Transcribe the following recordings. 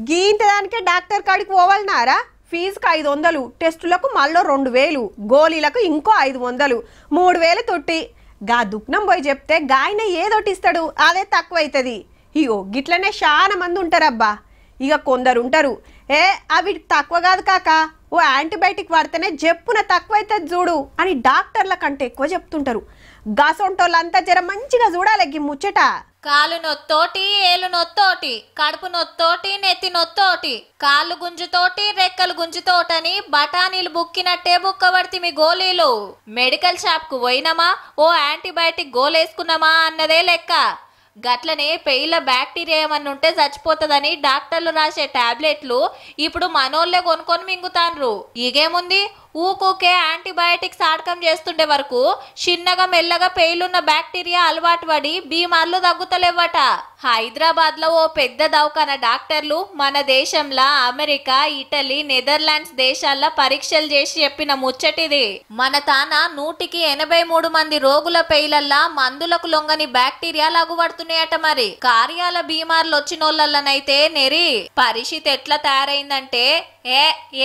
గీంత దానికే డాక్టర్ కాడికి పోవాలన్నారా? ఫీజుకు 500, టెస్టులకు మళ్ళీ 2000, గోళీలకు ఇంకో 500, 3000 తొట్టి. గా దుఃఖం పోయి చెప్తే గాయన ఏదోటి ఇస్తాడు, అదే తక్కువ అవుతుంది. ఇగో గిట్లనే చాలా మంది ఉంటారబ్బా. ఇక కొందరు ఉంటారు, అవి తక్కువ కాదు కాక, ఓ యాంటీబయాటిక్ వాడితేనే జప్పున తక్కువ అవుతుంది చూడు అని డాక్టర్ల కంటే ఎక్కువ చెప్తుంటారు. గాసొంటోళ్ళంతా జర మంచిగా చూడాలి ఈ ముచ్చట. కాలు నొత్తోటి, ఏలు నొత్తోటి, కడుపు నొత్తోటి, నెత్తి నొత్తోటి, కాళ్ళు గుంజుతోటి, రెక్కలు గుంజుతోటని బఠానీలు బుక్కినట్టే బుక్కబడితే మీ గోళీలు. మెడికల్ షాప్ కు పోయినామా, ఓ యాంటీబయాటిక్ గోలేసుకున్నామా అన్నదే లెక్క. గట్లనే పెయిల బ్యాక్టీరియా ఏమన్నా ఉంటే చచ్చిపోతుందని డాక్టర్లు రాసే టాబ్లెట్లు ఇప్పుడు మనోళ్ళే కొనుక్కొని మింగుతాన్రు. ఇగేముంది, ఊకూకే యాంటీబయాటిక్స్ ఆడకం చేస్తుండే వరకు చిన్నగా మెల్లగా పెయిలున్న బ్యాక్టీరియా అలవాటు పడి బీమార్లు తగ్గుతలేవట. హైదరాబాద్ లో ఓ పెద్ద దవాఖాన డాక్టర్లు మన దేశంలో అమెరికా, ఇటలీ, నెదర్లాండ్స్ దేశాల్లో పరీక్షలు చేసి చెప్పిన ముచ్చటిది. మన తాన 183 మంది రోగుల పెయిలల్లా మందులకు లొంగని బ్యాక్టీరియా లగుపడుతున్నాయట. మరి కార్యాల బీమార్లు వచ్చినోళ్ళనైతే నెరి పరిస్థితి ఎట్లా తయారైందంటే,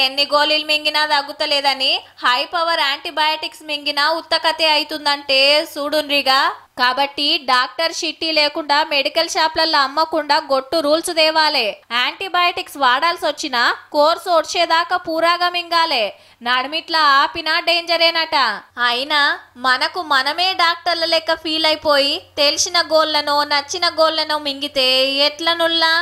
ఎన్ని గోళీలు మింగినా తగ్గుతలేదని హై పవర్ యాంటీబయాటిక్స్ మింగినా ఉత్తకతే అవుతుందంటే చూడుండ్రిగా. కాబట్టి డాక్టర్ షిట్టి లేకుండా మెడికల్ షాప్లలో అమ్మకుండా గొట్టు రూల్స్ దేవాలే. యాంటీబయాటిక్స్ వాడాల్సి వచ్చినా కోర్సు వచ్చేదాకా పూరాగా మింగాలే. నడిమిట్లా ఆపినా డేంజరేనట. అయినా మనకు మనమే డాక్టర్ల లెక్క ఫీల్ అయిపోయి తెలిసిన గోళ్లనో నచ్చిన గోళ్లనో మింగితే ఎట్లనుల్లా?